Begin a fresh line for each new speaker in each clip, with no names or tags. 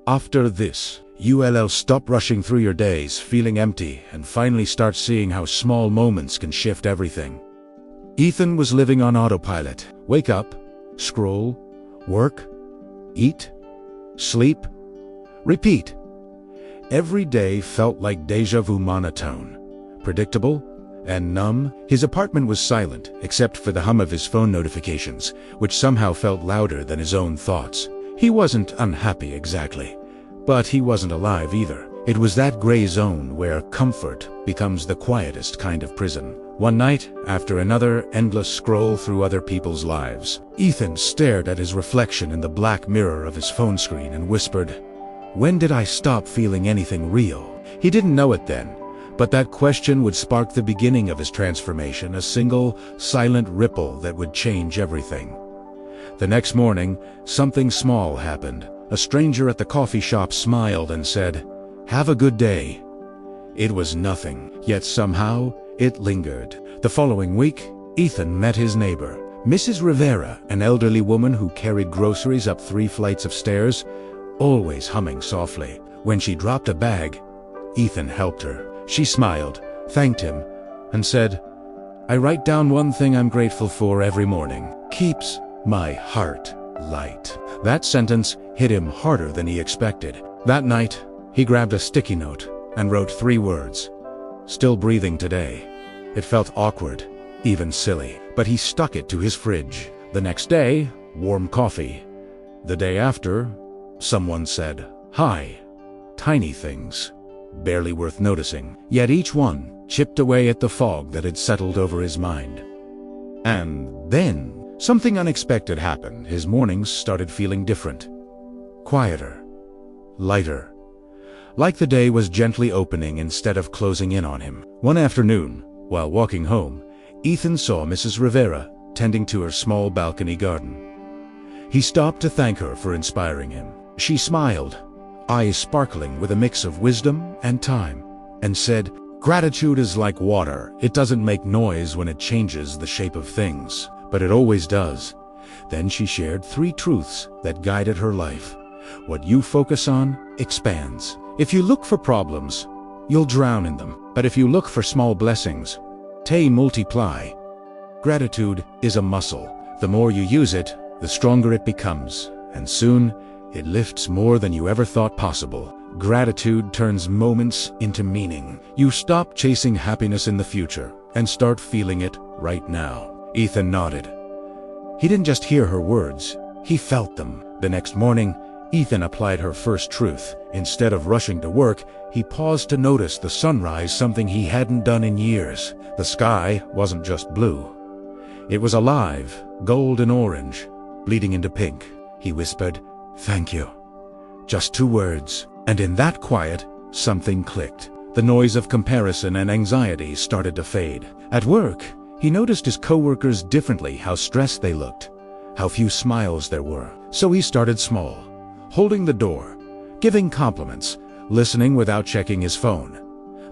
After this, you'll stop rushing through your days feeling empty and finally start seeing how small moments can shift everything. Ethan was living on autopilot. Wake up, scroll, work, eat, sleep, repeat. Every day felt like déjà vu monotone, predictable and numb. His apartment was silent except for the hum of his phone notifications, which somehow felt louder than his own thoughts. He wasn't unhappy exactly, but he wasn't alive either. It was that gray zone where comfort becomes the quietest kind of prison. One night, after another endless scroll through other people's lives, Ethan stared at his reflection in the black mirror of his phone screen and whispered, "When did I stop feeling anything real?" He didn't know it then, but that question would spark the beginning of his transformation, a single, silent ripple that would change everything. The next morning, something small happened. A stranger at the coffee shop smiled and said, "Have a good day." It was nothing, yet somehow it lingered. The following week, Ethan met his neighbor, Mrs. Rivera, an elderly woman who carried groceries up 3 flights of stairs, always humming softly. When she dropped a bag, Ethan helped her. She smiled, thanked him, and said, "I write down one thing I'm grateful for every morning. Keeps my heart light." That sentence hit him harder than he expected. That night, he grabbed a sticky note and wrote 3 words. "Still breathing today." It felt awkward, even silly, but he stuck it to his fridge. The next day, warm coffee. The day after, someone said, "Hi." Tiny things, barely worth noticing, yet each one chipped away at the fog that had settled over his mind. And then, something unexpected happened. His mornings started feeling different. Quieter. Lighter. Like the day was gently opening instead of closing in on him. One afternoon, while walking home, Ethan saw Mrs. Rivera tending to her small balcony garden. He stopped to thank her for inspiring him. She smiled, eyes sparkling with a mix of wisdom and time, and said, "Gratitude is like water. It doesn't make noise when it changes the shape of things, but it always does." Then she shared 3 truths that guided her life. What you focus on expands. If you look for problems, you'll drown in them. But if you look for small blessings, they multiply. Gratitude is a muscle. The more you use it, the stronger it becomes. And soon, it lifts more than you ever thought possible. Gratitude turns moments into meaning. You stop chasing happiness in the future and start feeling it right now. Ethan nodded. He didn't just hear her words, he felt them. The next morning, Ethan applied her first truth. Instead of rushing to work, he paused to notice the sunrise, something he hadn't done in years. The sky wasn't just blue. It was alive, gold and orange, bleeding into pink. He whispered, "Thank you." Just 2 words. And in that quiet, something clicked. The noise of comparison and anxiety started to fade. At work, he noticed his coworkers differently, how stressed they looked, how few smiles there were. So he started small, holding the door, giving compliments, listening without checking his phone.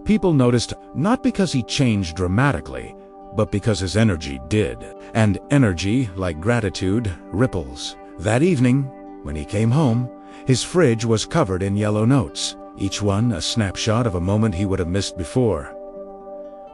People noticed not because he changed dramatically, but because his energy did. And energy, like gratitude, ripples. That evening, when he came home, his fridge was covered in yellow notes, each one a snapshot of a moment he would have missed before.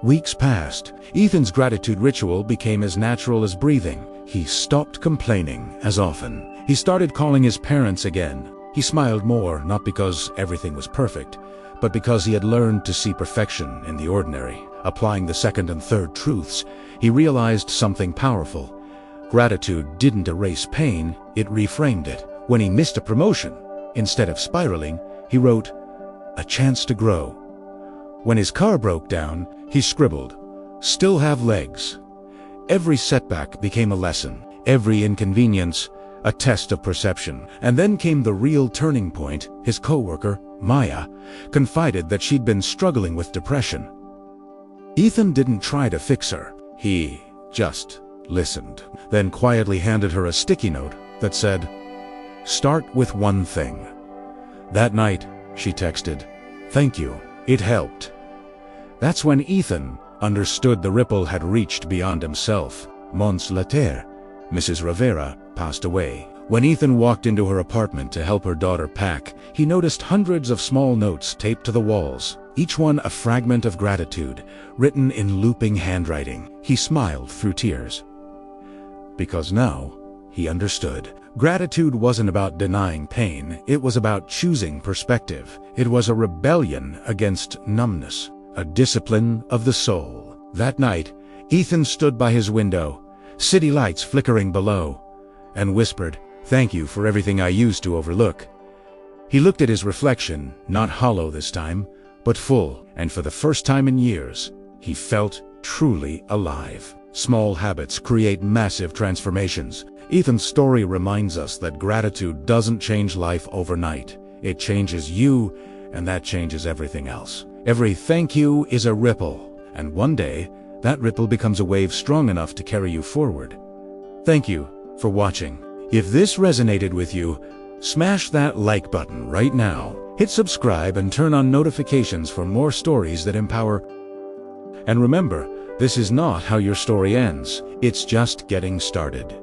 Weeks passed. Ethan's gratitude ritual became as natural as breathing. He stopped complaining as often. He started calling his parents again. He smiled more, not because everything was perfect, but because he had learned to see perfection in the ordinary. Applying the 2nd and 3rd truths, he realized something powerful. Gratitude didn't erase pain, it reframed it. When he missed a promotion, instead of spiraling, he wrote, "A chance to grow." When his car broke down, he scribbled, "Still have legs." Every setback became a lesson, every inconvenience a test of perception. And then came the real turning point. His coworker, Maya, confided that she'd been struggling with depression. Ethan didn't try to fix her. He just listened, then quietly handed her a sticky note that said, "Start with one thing." That night, she texted, "Thank you, it helped." That's when Ethan understood the ripple had reached beyond himself. Months later, Mrs. Rivera passed away. When Ethan walked into her apartment to help her daughter pack, he noticed hundreds of small notes taped to the walls, each one a fragment of gratitude, written in looping handwriting. He smiled through tears. Because now, he understood. Gratitude wasn't about denying pain, it was about choosing perspective. It was a rebellion against numbness, a discipline of the soul. That night, Ethan stood by his window, city lights flickering below, and whispered, "Thank you for everything I used to overlook." He looked at his reflection, not hollow this time, but full, and for the first time in years, he felt truly alive. Small habits create massive transformations. Ethan's story reminds us that gratitude doesn't change life overnight. It changes you, and that changes everything else. Every thank you is a ripple, and one day, that ripple becomes a wave strong enough to carry you forward. Thank you for watching. If this resonated with you, smash that like button right now. Hit subscribe and turn on notifications for more stories that empower. And remember, this is not how your story ends. It's just getting started.